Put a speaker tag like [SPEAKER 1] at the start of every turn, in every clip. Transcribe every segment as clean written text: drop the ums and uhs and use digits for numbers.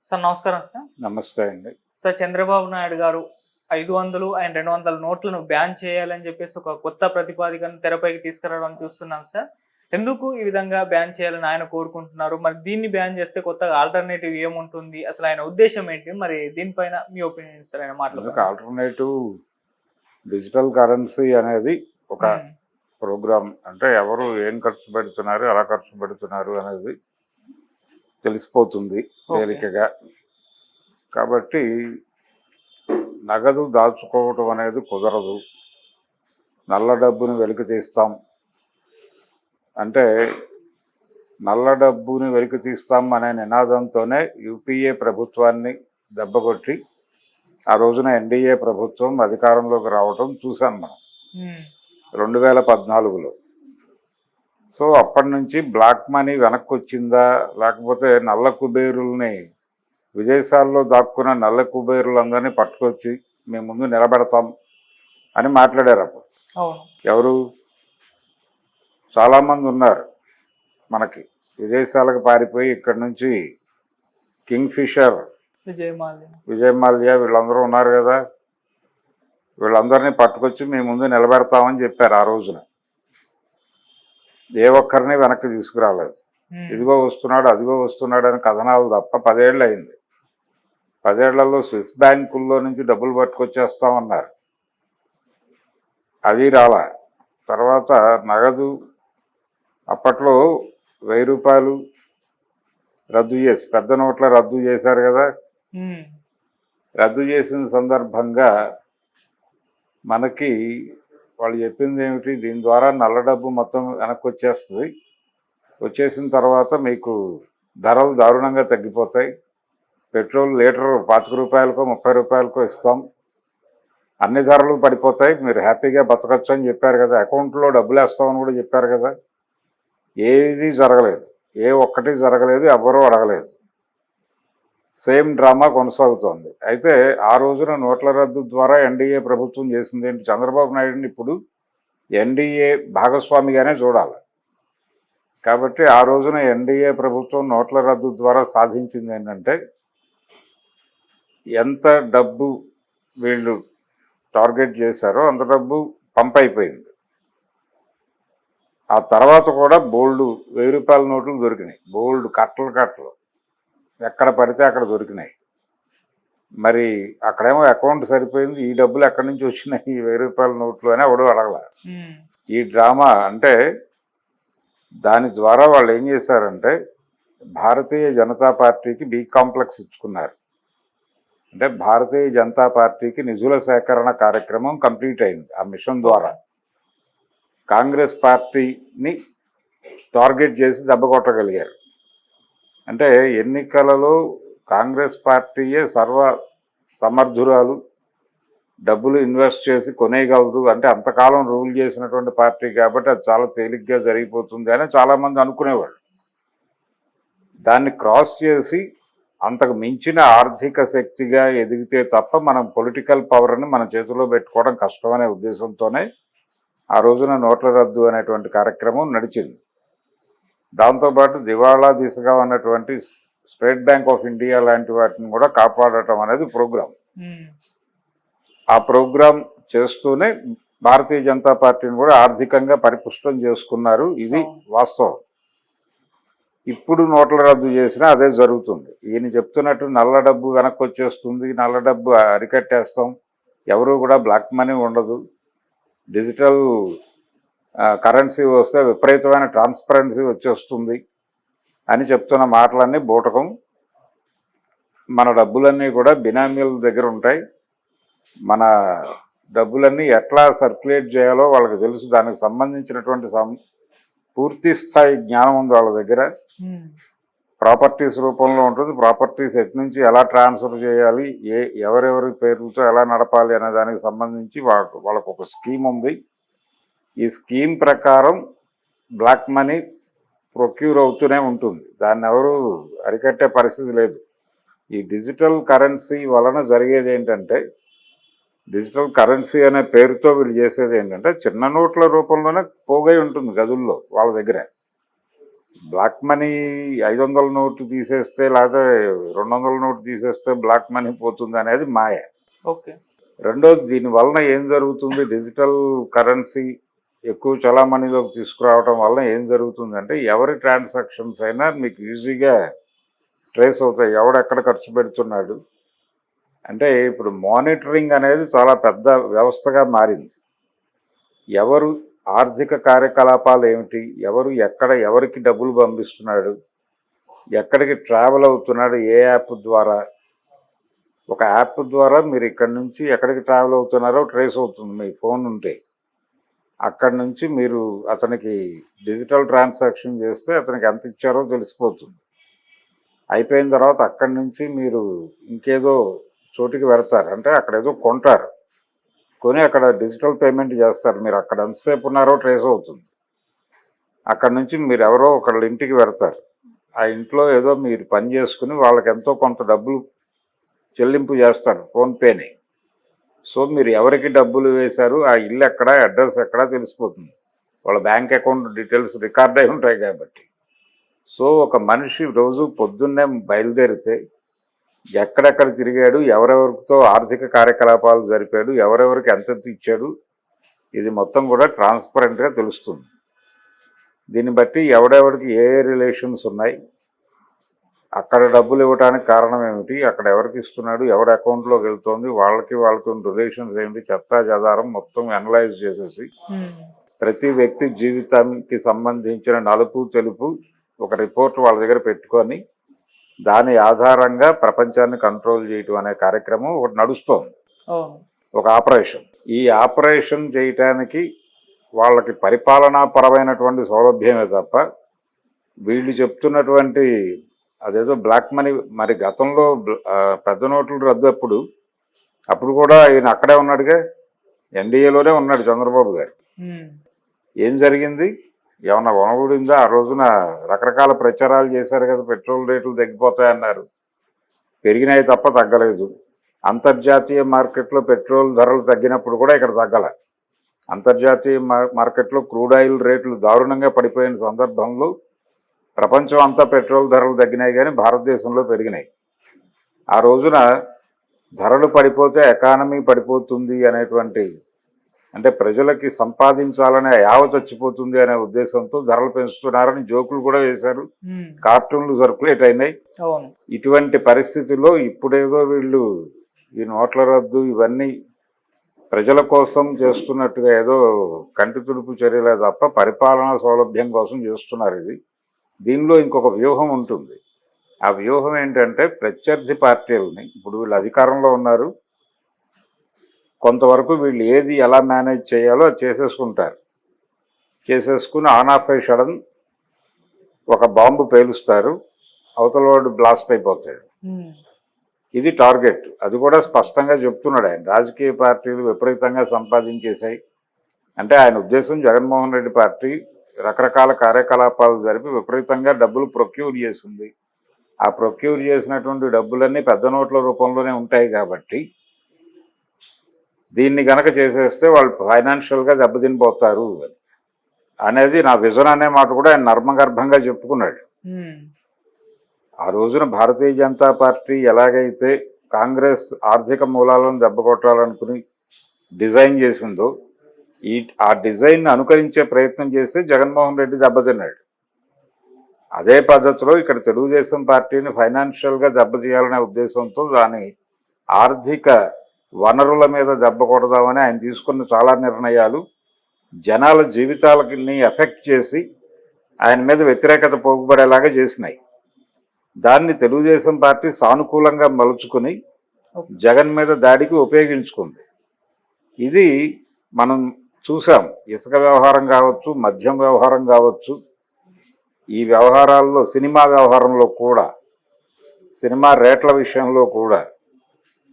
[SPEAKER 1] Sir నమస్కారం sir.
[SPEAKER 2] నమస్తే అండి.
[SPEAKER 1] సార్ చంద్రబాబు నాయుడు గారు 500 అండ్ 200 నోట్లను బ్యాన్ చేయాలని చెప్పేసి ఒక కొత్త ప్రతిపాదికను తెరపైకి తీసుకురావడం చూస్తున్నాం సార్. ఎందుకు ఈ విధంగా బ్యాన్ చేయాలని ఆయన కోరుకుంటున్నారు? మరి దీన్ని బ్యాన్ చేస్తే కొత్తగా ఆల్టర్నేటివ్ ఏముంటుంది? అసలు ఆయన ఉద్దేశం ఏంటి? మరి దీనిపైన మీ ఒపీనియన్ సార్ ఆయన మాటలు.
[SPEAKER 2] ఆల్టర్నేటివ్ డిజిటల్ కరెన్సీ అనేది ఒక ప్రోగ్రామ్. అంటే ఎవరు ఏం ఖర్చు పెడుతున్నారు, ఎలా ఖర్చు పెడుతున్నారు అనేది తెలిసిపోతుంది తేలికగా. కాబట్టి నగదు దాచుకోవటం అనేది కుదరదు. నల్ల డబ్బుని వెలికి తీస్తాం అంటే నల్ల డబ్బుని వెలికి తీస్తాం అనే నినాదంతోనే యూపీఏ ప్రభుత్వాన్ని దెబ్బకొట్టి ఆ రోజున ఎన్డీఏ ప్రభుత్వం అధికారంలోకి రావటం చూసాం మనం 2014లో. సో అప్పటి నుంచి బ్లాక్ మనీ వెనక్కి వచ్చిందా, లేకపోతే నల్ల కుబేరుల్ని విదేశాల్లో దాక్కున్న నల్ల కుబేరులందరినీ పట్టుకొచ్చి మేము ముందు నిలబెడతాం అని మాట్లాడారు అప్పుడు. ఎవరు? చాలామంది ఉన్నారు మనకి విదేశాలకు పారిపోయి ఇక్కడి నుంచి కింగ్ ఫిషర్, విజయ్ మాల్యా వీళ్ళందరూ ఉన్నారు కదా. వీళ్ళందరినీ పట్టుకొచ్చి మేము ముందు నిలబెడతామని చెప్పారు ఆ రోజున. ఏ ఒక్కరిని వెనక్కి తీసుకురాలేదు. ఇదిగో వస్తున్నాడు, అదిగో వస్తున్నాడు అని కథనాలు తప్ప 10 ఏళ్ళు అయింది. 10 ఏళ్లలో స్విస్ బ్యాంకుల్లో నుంచి డబ్బులు పట్టుకొచ్చేస్తామన్నారు, అది రాలా. తర్వాత నగదు అప్పట్లో 1000 రూపాయలు రద్దు చేసి పెద్ద నోట్ల రద్దు చేశారు కదా. రద్దు చేసిన సందర్భంగా మనకి వాళ్ళు చెప్పింది ఏమిటి, దీని ద్వారా నల్ల డబ్బు మొత్తం వెనక్కి వచ్చేస్తుంది, వచ్చేసిన తర్వాత మీకు ధరలు దారుణంగా తగ్గిపోతాయి, పెట్రోల్ లీటర్ 25 రూపాయలకో 30 రూపాయలకో ఇస్తాం, అన్ని ధరలు పడిపోతాయి, మీరు హ్యాపీగా బతకచ్చు అని చెప్పారు కదా. అకౌంట్లో డబ్బులు వేస్తామని కూడా చెప్పారు కదా. ఏది జరగలేదు, ఏ ఒక్కటి జరగలేదు, ఎవ్వరూ అడగలేదు. సేమ్ డ్రామా కొనసాగుతోంది. అయితే ఆ రోజున నోట్ల రద్దు ద్వారా ఎన్డీఏ ప్రభుత్వం చేసింది ఏంటి? చంద్రబాబు నాయుడుని ఇప్పుడు ఎన్డీఏ భాగస్వామిగానే చూడాలి. కాబట్టి ఆ రోజున ఎన్డీఏ ప్రభుత్వం నోట్ల రద్దు ద్వారా సాధించింది ఏంటంటే, ఎంత డబ్బు వీళ్ళు టార్గెట్ చేశారో అంత డబ్బు పంప్ అయిపోయింది. ఆ తర్వాత కూడా బోల్డ్ 1000 రూపాయల నోట్లు దొరికినాయి, బోల్డ్ కట్టలు ఎక్కడ పడితే అక్కడ దొరికినాయి. మరి అక్కడేమో అకౌంట్ సరిపోయింది, ఈ డబ్బులు ఎక్కడి నుంచి వచ్చినాయి ఈ 1000 రూపాయల నోట్లు అని ఎవడు అడగల. ఈ డ్రామా అంటే దాని ద్వారా వాళ్ళు ఏం చేశారంటే భారతీయ జనతా పార్టీకి బి కాంప్లెక్స్ ఇచ్చుకున్నారు. అంటే భారతీయ జనతా పార్టీకి నిధుల సేకరణ కార్యక్రమం కంప్లీట్ అయింది. ఆ మిషన్ ద్వారా కాంగ్రెస్ పార్టీని టార్గెట్ చేసి దెబ్బ కొట్టగలిగారు. అంటే ఎన్నికలలో కాంగ్రెస్ పార్టీయే సర్వ సమర్థురాలు, డబ్బులు ఇన్వెస్ట్ చేసి కొనేయగలదు, అంటే అంతకాలం రూల్ చేసినటువంటి పార్టీ కాబట్టి అది చాలా తేలిగ్గా జరిగిపోతుంది అని చాలామంది అనుకునేవాళ్ళు. దాన్ని క్రాస్ చేసి అంతకు మించిన ఆర్థిక శక్తిగా ఎదిగితే తప్ప మనం పొలిటికల్ పవర్ని మన చేతిలో పెట్టుకోవడం కష్టమనే ఉద్దేశంతోనే ఆ రోజున నోట్ల రద్దు అనేటువంటి కార్యక్రమం నడిచింది. దాంతోపాటు దివాళా దిశగా ఉన్నటువంటి స్టేట్ బ్యాంక్ ఆఫ్ ఇండియా లాంటి వాటిని కూడా కాపాడటం అనేది ప్రోగ్రాం. ఆ ప్రోగ్రాం చేస్తూనే భారతీయ జనతా పార్టీని కూడా ఆర్థికంగా పరిపుష్టం చేసుకున్నారు. ఇది వాస్తవం. ఇప్పుడు నోట్ల రద్దు చేసినా అదే జరుగుతుంది. ఈయన చెప్తున్నట్టు నల్ల డబ్బు వెనక్కి వచ్చేస్తుంది, నల్ల డబ్బు అరికట్టేస్తాం, ఎవరు కూడా బ్లాక్ మనీ ఉండదు, డిజిటల్ కరెన్సీ వస్తే విపరీతమైన ట్రాన్స్పరెన్సీ వచ్చేస్తుంది అని చెప్తున్న మాటలన్నీ బూటకం. మన డబ్బులన్నీ కూడా బినామీల దగ్గర ఉంటాయి. మన డబ్బులన్నీ ఎట్లా సర్క్యులేట్ చేయాలో వాళ్ళకి తెలుసు. దానికి సంబంధించినటువంటి పూర్తి స్థాయి జ్ఞానం ఉంది వాళ్ళ దగ్గర. ప్రాపర్టీస్ రూపంలో ఉంటుంది. ప్రాపర్టీస్ ఎటు నుంచి ఎలా ట్రాన్స్ఫర్ చేయాలి, ఎవరెవరి పేరుతో ఎలా నడపాలి అనే దానికి సంబంధించి వాళ్ళకు ఒక స్కీమ్ ఉంది. ఈ స్కీమ్ ప్రకారం బ్లాక్ మనీ ప్రొక్యూర్ అవుతూనే ఉంటుంది. దాన్ని ఎవరు అరికట్టే పరిస్థితి లేదు. ఈ డిజిటల్ కరెన్సీ వలన జరిగేది ఏంటంటే, డిజిటల్ కరెన్సీ అనే పేరుతో వీళ్ళు చేసేది ఏంటంటే చిన్న నోట్ల రూపంలోనే పోగై ఉంటుంది గదుల్లో వాళ్ళ దగ్గర. బ్లాక్ మనీ 500 నోటు తీసేస్తే లేకపోతే 200 నోటు తీసేస్తే బ్లాక్ మనీ పోతుంది అనేది మాయ.
[SPEAKER 1] ఓకే.
[SPEAKER 2] రెండోది, దీని వలన ఏం జరుగుతుంది, డిజిటల్ కరెన్సీ ఎక్కువ చలామణిలోకి తీసుకురావడం వలన ఏం జరుగుతుందంటే ఎవరి ట్రాన్సాక్షన్స్ అయినా మీకు ఈజీగా ట్రేస్ అవుతాయి, ఎవడెక్కడ ఖర్చు పెడుతున్నాడు. అంటే ఇప్పుడు మానిటరింగ్ అనేది చాలా పెద్ద వ్యవస్థగా మారింది. ఎవరు ఆర్థిక కార్యకలాపాలు ఏమిటి, ఎవరు ఎక్కడ ఎవరికి డబ్బులు పంపిస్తున్నాడు, ఎక్కడికి ట్రావెల్ అవుతున్నాడు, ఏ యాప్ ద్వారా. ఒక యాప్ ద్వారా మీరు ఇక్కడి నుంచి ఎక్కడికి ట్రావెల్ అవుతున్నారో ట్రేస్ అవుతుంది మీ ఫోన్ ఉంటే. అక్కడి నుంచి మీరు అతనికి డిజిటల్ ట్రాన్సాక్షన్ చేస్తే అతనికి ఎంత ఇచ్చారో తెలిసిపోతుంది. అయిపోయిన తర్వాత అక్కడి నుంచి మీరు ఇంకేదో చోటికి వెళ్తారు, అంటే అక్కడ ఏదో కొంటారు, కొని అక్కడ డిజిటల్ పేమెంట్ చేస్తారు. మీరు అక్కడ ఎంతసేపు ఉన్నారో ట్రేస్ అవుతుంది. అక్కడి నుంచి మీరు ఎవరో ఒకళ్ళ ఇంటికి వెళ్తారు, ఆ ఇంట్లో ఏదో మీరు పని చేసుకుని వాళ్ళకి ఎంతో కొంత డబ్బులు చెల్లింపు చేస్తారు ఫోన్పేని. సో మీరు ఎవరికి డబ్బులు వేశారు, ఆ ఇల్లు ఎక్కడ, అడ్రస్ ఎక్కడ తెలిసిపోతుంది. వాళ్ళ బ్యాంక్ అకౌంట్ డీటెయిల్స్ రికార్డ్ అయి ఉంటాయి కాబట్టి. సో ఒక మనిషి రోజు పొద్దున్నే బయలుదేరితే ఎక్కడెక్కడ తిరిగాడు, ఎవరెవరితో ఆర్థిక కార్యకలాపాలు జరిపాడు, ఎవరెవరికి ఎంతెంత ఇచ్చాడు, ఇది మొత్తం కూడా ట్రాన్స్పరెంట్గా తెలుస్తుంది. దీన్ని బట్టి ఎవడెవరికి ఏ రిలేషన్స్ ఉన్నాయి, అక్కడ డబ్బులు ఇవ్వడానికి కారణం ఏమిటి, అక్కడ ఎవరికి ఇస్తున్నాడు, ఎవరి అకౌంట్లోకి వెళ్తుంది, వాళ్ళకి రిలేషన్స్ ఏమిటి, చెత్తా చెదారం మొత్తం అనలైజ్ చేసేసి ప్రతి వ్యక్తి జీవితానికి సంబంధించిన నలుపు తెలుపు ఒక రిపోర్ట్ వాళ్ళ దగ్గర పెట్టుకొని దాని ఆధారంగా ప్రపంచాన్ని కంట్రోల్ చేయటం అనే కార్యక్రమం ఒకటి నడుస్తోంది, ఒక ఆపరేషన్. ఈ ఆపరేషన్ చేయటానికి వాళ్ళకి పరిపాలనాపరమైనటువంటి సౌలభ్యమే తప్ప వీళ్ళు చెప్తున్నటువంటి అదేదో బ్లాక్ మనీ. మరి గతంలో పెద్ద నోట్లు రద్దు అప్పుడు కూడా ఈయన అక్కడే ఉన్నాడుగా, ఎన్డీఏలోనే ఉన్నాడు చంద్రబాబు గారు. ఏం జరిగింది, ఏమన్నా వనగూడిందా? ఆ రోజున రకరకాల ప్రచారాలు చేశారు కదా, పెట్రోల్ రేట్లు తగ్గిపోతాయన్నారు, పెరిగినాయి తప్ప తగ్గలేదు. అంతర్జాతీయ మార్కెట్లో పెట్రోల్ ధరలు తగ్గినప్పుడు కూడా ఇక్కడ తగ్గల. అంతర్జాతీయ మార్కెట్లో క్రూడ్ ఆయిల్ రేట్లు దారుణంగా పడిపోయిన సందర్భంలో ప్రపంచం అంతా పెట్రోల్ ధరలు తగ్గినాయి కానీ భారతదేశంలో పెరిగినాయి. ఆ రోజున ధరలు పడిపోతే ఎకానమీ పడిపోతుంది అనేటువంటి, అంటే ప్రజలకి సంపాదించాలనే యావ చచ్చిపోతుంది అనే ఉద్దేశంతో ధరలు పెంచుతున్నారని జోకులు కూడా వేశారు, కార్టూన్లు సర్క్యులేట్ అయినాయి. ఇటువంటి పరిస్థితుల్లో ఇప్పుడేదో వీళ్ళు ఈ నోట్ల రద్దు ఇవన్నీ ప్రజల కోసం చేస్తున్నట్టుగా ఏదో కంటి తుడుపు చర్యలే తప్ప పరిపాలనా సౌలభ్యం కోసం చేస్తున్నారు. దీనిలో ఇంకొక వ్యూహం ఉంటుంది. ఆ వ్యూహం ఏంటంటే ప్రత్యర్థి పార్టీలని, ఇప్పుడు వీళ్ళు అధికారంలో ఉన్నారు, కొంతవరకు వీళ్ళు ఏది ఎలా మేనేజ్ చేయాలో అది చేసేసుకుంటారు. చేసేసుకుని ఆన్ ఆఫ్ ఏ సడన్ ఒక బాంబు పేలుస్తారు, అవతల వాడు బ్లాస్ట్ అయిపోతాడు. ఇది టార్గెట్. అది కూడా స్పష్టంగా చెప్తున్నాడు ఆయన. రాజకీయ పార్టీలు విపరీతంగా సంపాదించేశాయి అంటే ఆయన ఉద్దేశం జగన్మోహన్ రెడ్డి పార్టీ రకరకాల కార్యకలాపాలు జరిపి విపరీతంగా డబ్బులు ప్రొక్యూర్ చేసింది. ఆ ప్రొక్యూర్ చేసినటువంటి డబ్బులన్నీ పెద్ద నోట్ల రూపంలోనే ఉంటాయి కాబట్టి దీన్ని గనక చేసేస్తే వాళ్ళు ఫైనాన్షియల్గా దెబ్బతినిపోతారు అనేది నా విజన్ అనే మాట కూడా ఆయన నర్మగర్భంగా చెప్పుకున్నాడు. ఆ రోజున భారతీయ జనతా పార్టీ ఎలాగైతే కాంగ్రెస్ ఆర్థిక మూలాలను దెబ్బకొట్టాలనుకుని డిజైన్ చేసిందో ఆ డిజైన్ అనుకరించే ప్రయత్నం చేస్తే జగన్మోహన్ రెడ్డి దెబ్బతిన్నాడు. అదే పద్ధతిలో ఇక్కడ తెలుగుదేశం పార్టీని ఫైనాన్షియల్గా దెబ్బతీయాలనే ఉద్దేశంతో దాని ఆర్థిక వనరుల మీద దెబ్బ కొడదామని ఆయన తీసుకున్న చాలా నిర్ణయాలు జనాల జీవితాలని ఎఫెక్ట్ చేసి ఆయన మీద వ్యతిరేకత పోగుపడేలాగా చేసినాయి. దాన్ని తెలుగుదేశం పార్టీ సానుకూలంగా మలుచుకుని జగన్ మీద దాడికి ఉపయోగించుకుంది. ఇది మనం చూసాం. ఇసుక వ్యవహారం కావచ్చు, మద్యం వ్యవహారం కావచ్చు, ఈ వ్యవహారాల్లో సినిమా వ్యవహారంలో కూడా, సినిమా రేట్ల విషయంలో కూడా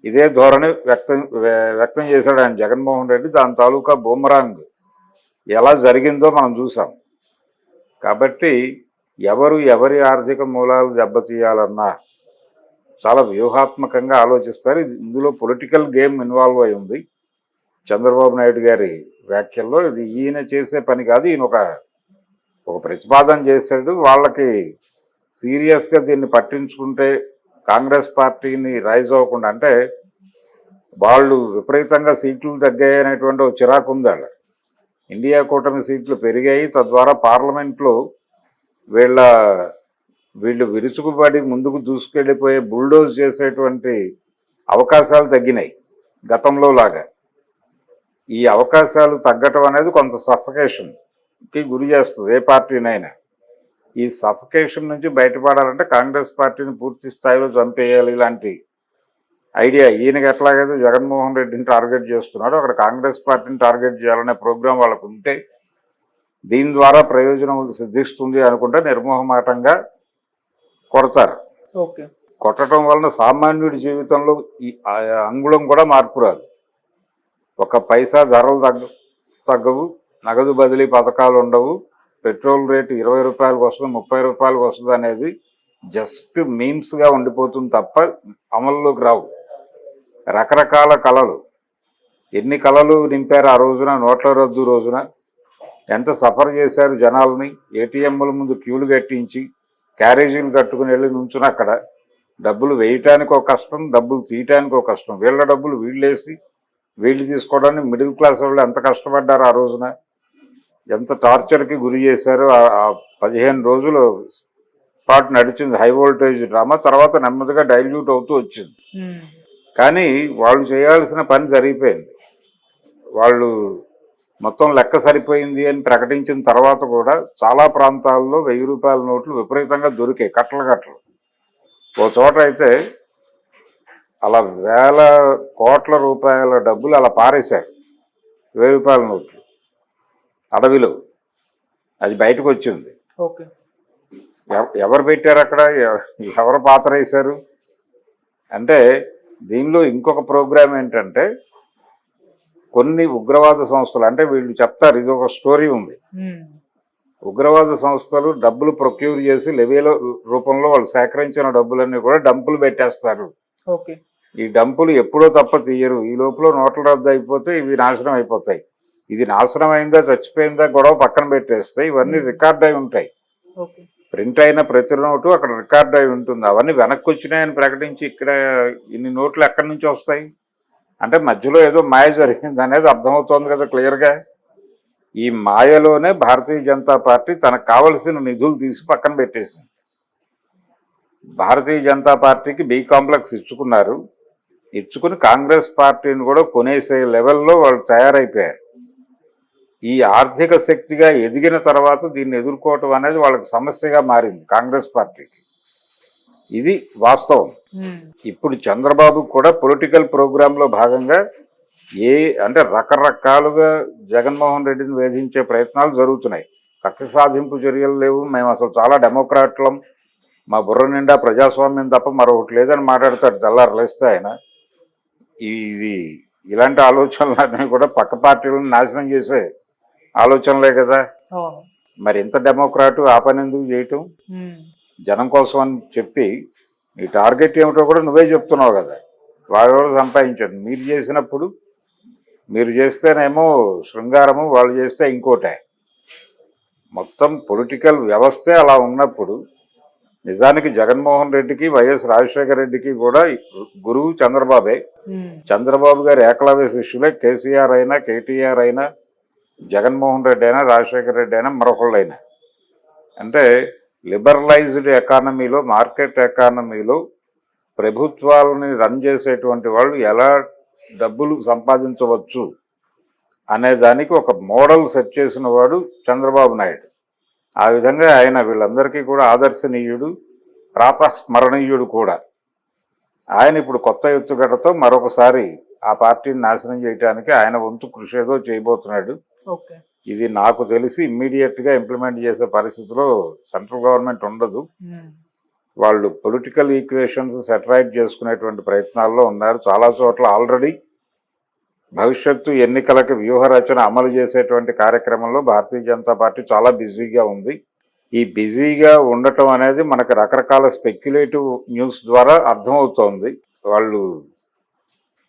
[SPEAKER 2] ఇదే ధోరణి వ్యక్తం చేశాడు ఆయన జగన్మోహన్ రెడ్డి. దాని తాలూకా బూమరాంగ్ ఎలా జరిగిందో మనం చూసాం. కాబట్టి ఎవరి ఆర్థిక మూలాలు దెబ్బతీయాలన్నా చాలా వ్యూహాత్మకంగా ఆలోచిస్తారు. ఇందులో పొలిటికల్ గేమ్ ఇన్వాల్వ్ అయి ఉంది. చంద్రబాబు నాయుడు గారి వ్యాఖ్యల్లో ఇది ఈయన చేసే పని కాదు, ఈయన ఒక ప్రతిపాదన చేశాడు. వాళ్ళకి సీరియస్గా దీన్ని పట్టించుకుంటే కాంగ్రెస్ పార్టీని రైజ్ అవ్వకుండా, అంటే వాళ్ళు విపరీతంగా సీట్లు తగ్గాయనేటువంటి ఒక చిరాకు ఉంది వాళ్ళ. ఇండియా కూటమి సీట్లు పెరిగాయి, తద్వారా పార్లమెంట్లో వీళ్ళు విరుచుకుపడి ముందుకు దూసుకెళ్ళిపోయే బుల్డోజ్ చేసేటువంటి అవకాశాలు తగ్గినాయి గతంలో లాగా. ఈ అవకాశాలు తగ్గటం అనేది కొంత సఫకేషన్కి గురి చేస్తుంది ఏ పార్టీనైనా. ఈ సఫకేషన్ నుంచి బయటపడాలంటే కాంగ్రెస్ పార్టీని పూర్తి స్థాయిలో చంపేయాలి. ఇలాంటి ఐడియా ఈయనకి ఎట్లాగైతే జగన్మోహన్ రెడ్డిని టార్గెట్ చేస్తున్నాడో అక్కడ కాంగ్రెస్ పార్టీని టార్గెట్ చేయాలనే ప్రోగ్రాం వాళ్ళకు ఉంటే దీని ద్వారా ప్రయోజనం సిద్ధిస్తుంది అనుకుంటే నిర్మోహమాటంగా కొడతారు.
[SPEAKER 1] ఓకే.
[SPEAKER 2] కొట్టడం వలన సామాన్యుడి జీవితంలో ఈ అంగుళం కూడా మార్పు రాదు. ఒక పైసా ధరలు తగ్గవు, నగదు బదిలీ పథకాలు ఉండవు, పెట్రోల్ రేటు 20 రూపాయలకు వస్తుంది 30 రూపాయలకు వస్తుంది అనేది జస్ట్ మీమ్స్గా ఉండిపోతుంది తప్ప అమల్లోకి రావు. రకరకాల కళలు, ఎన్ని కళలు నింపారు ఆ రోజున, నోట్ల రద్దు రోజున ఎంత సఫర్ చేశారు జనాల్ని. ఏటీఎంల ముందు క్యూలు కట్టించి క్యారేజీలు కట్టుకుని వెళ్ళి నుంచుని అక్కడ డబ్బులు వేయటానికి ఒక కష్టం, డబ్బులు తీయటానికి ఒక కష్టం. వీళ్ళ డబ్బులు వీళ్ళేసి వీళ్ళు తీసుకోవడానికి మిడిల్ క్లాస్ వాళ్ళు ఎంత కష్టపడ్డారు ఆ రోజున, ఎంత టార్చర్కి గురి చేశారు. ఆ 15 రోజులు పాటు నడిచింది హై వోల్టేజ్ డ్రామా. తర్వాత నెమ్మదిగా డైల్యూట్ అవుతూ వచ్చింది. కానీ వాళ్ళు చేయాల్సిన పని జరిగిపోయింది. వాళ్ళు మొత్తం లెక్క సరిపోయింది అని ప్రకటించిన తర్వాత కూడా చాలా ప్రాంతాల్లో 1000 రూపాయల నోట్లు విపరీతంగా దొరికాయి, కట్టలు. ఓ చోట అయితే అలా వేల కోట్ల రూపాయల డబ్బులు అలా పారేశారు, 1000 రూపాయల నోట్లు అడవిలో. అది బయటకు వచ్చింది.
[SPEAKER 1] ఓకే.
[SPEAKER 2] ఎవరు పెట్టారు అక్కడ, ఎవరు పాత్ర వేశారు అంటే. దీనిలో ఇంకొక ప్రోగ్రాం ఏంటంటే కొన్ని ఉగ్రవాద సంస్థలు, అంటే వీళ్ళు చెప్తారు, ఇది ఒక స్టోరీ ఉంది. ఉగ్రవాద సంస్థలు డబ్బులు ప్రొక్యూర్ చేసి లెవీల రూపంలో వాళ్ళు సేకరించిన డబ్బులన్నీ కూడా డంపులు పెట్టేస్తారు.
[SPEAKER 1] ఓకే. ఈ
[SPEAKER 2] డంపులు ఎప్పుడో తప్ప తీయరు. ఈ లోపల నోట్ల రద్దు అయిపోతే ఇవి నాశనం అయిపోతాయి. ఇది నాశనం అయిందా చచ్చిపోయిందా గొడవ పక్కన పెట్టేస్తే ఇవన్నీ రికార్డ్ అయి ఉంటాయి. ప్రింట్ అయిన ప్రతి నోటు అక్కడ రికార్డ్ అయి ఉంటుంది. అవన్నీ వెనక్కి వచ్చినాయని ప్రకటించి ఇక్కడ ఇన్ని నోట్లు ఎక్కడి నుంచి వస్తాయి అంటే మధ్యలో ఏదో మాయ జరిగింది అనేది అర్థమవుతోంది కదా క్లియర్గా. ఈ మాయలోనే భారతీయ జనతా పార్టీ తనకు కావలసిన నిధులు తీసి పక్కన పెట్టేసింది. భారతీయ జనతా పార్టీకి బి కాంప్లెక్స్ ఇచ్చుకుని కాంగ్రెస్ పార్టీని కూడా కొనేసే లెవెల్లో వాళ్ళు తయారైపోయారు. ఈ ఆర్థిక శక్తిగా ఎదిగిన తర్వాత దీన్ని ఎదుర్కోవటం అనేది వాళ్ళకి సమస్యగా మారింది కాంగ్రెస్ పార్టీకి. ఇది వాస్తవం. ఇప్పుడు చంద్రబాబు కూడా పొలిటికల్ ప్రోగ్రాంలో భాగంగా అంటే రకరకాలుగా జగన్మోహన్ రెడ్డిని వేధించే ప్రయత్నాలు జరుగుతున్నాయి. కక్ష సాధింపు చర్యలు లేవు, మేము అసలు చాలా డెమోక్రాట్లం, మా బుర్ర నిండా ప్రజాస్వామ్యం తప్ప మరొకటి లేదని మాట్లాడతాడు తెల్లారు లేస్తే ఆయన. ఇలాంటి ఆలోచనలన్నీ కూడా పక్క పార్టీలను నాశనం చేసే ఆలోచనలే కదా. మరి ఇంత డెమోక్రాటు ఆ పని ఎందుకు చేయటం? జనం కోసం అని చెప్పి నీ టార్గెట్ ఏమిటో కూడా నువ్వే చెప్తున్నావు కదా. వాళ్ళు సంపాదించాడు. మీరు చేసినప్పుడు మీరు చేస్తేనేమో శృంగారము, వాళ్ళు చేస్తే ఇంకోటే. మొత్తం పొలిటికల్ వ్యవస్థే అలా ఉన్నప్పుడు నిజానికి జగన్మోహన్ రెడ్డికి వైఎస్ రాజశేఖర రెడ్డికి కూడా గురువు చంద్రబాబే. చంద్రబాబు గారు ఏకలవ్య శిష్యులే. కేసీఆర్ అయినా, కేటీఆర్ అయినా, జగన్మోహన్ రెడ్డి అయినా, రాజశేఖర రెడ్డి అయినా, మరొకళ్ళైనా. అంటే లిబరలైజ్డ్ ఎకానమీలో, మార్కెట్ ఎకానమీలో ప్రభుత్వాలని రన్ చేసేటువంటి వాళ్ళు ఎలా డబ్బులు సంపాదించవచ్చు అనే దానికి ఒక మోడల్ సెట్ చేసిన వాడు చంద్రబాబు నాయుడు. ఆ విధంగా ఆయన వీళ్ళందరికీ కూడా ఆదర్శనీయుడు, ప్రాతస్మరణీయుడు కూడా. ఆయన ఇప్పుడు కొత్త ఎత్తుగడతో మరొకసారి ఆ పార్టీని నాశనం చేయడానికి ఆయన వంతు కృషి ఏదో చేయబోతున్నాడు. ఇది నాకు తెలిసి ఇమ్మీడియట్గా ఇంప్లిమెంట్ చేసే పరిస్థితిలో సెంట్రల్ గవర్నమెంట్ ఉండదు. వాళ్ళు పొలిటికల్ ఈక్వేషన్స్ సెటరైట్ చేసుకునేటువంటి ప్రయత్నాల్లో ఉన్నారు. చాలా చోట్ల ఆల్రెడీ భవిష్యత్తు ఎన్నికలకు వ్యూహరచన అమలు చేసేటువంటి కార్యక్రమంలో భారతీయ జనతా పార్టీ చాలా బిజీగా ఉంది. ఈ బిజీగా ఉండటం అనేది మనకు రకరకాల స్పెక్యులేటివ్ న్యూస్ ద్వారా అర్థమవుతోంది. వాళ్ళు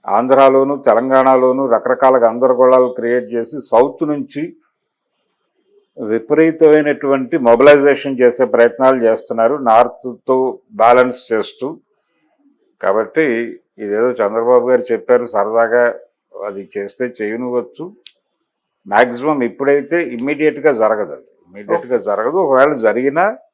[SPEAKER 2] ఆంధ్రాలోను, తెలంగాణలోను రకరకాల గందరగోళాలు క్రియేట్ చేసి సౌత్ నుంచి విపరీతమైనటువంటి మొబిలైజేషన్ చేసే ప్రయత్నాలు చేస్తున్నారు నార్త్తో బ్యాలెన్స్ చేస్తూ. కాబట్టి ఇదేదో చంద్రబాబు గారు చెప్పారు సరదాగా, అది చేస్తే చేయనివచ్చు. మ్యాక్సిమం ఇప్పుడైతే ఇమ్మీడియట్గా జరగదు, అది ఇమ్మీడియట్గా జరగదు. ఒకవేళ జరిగినా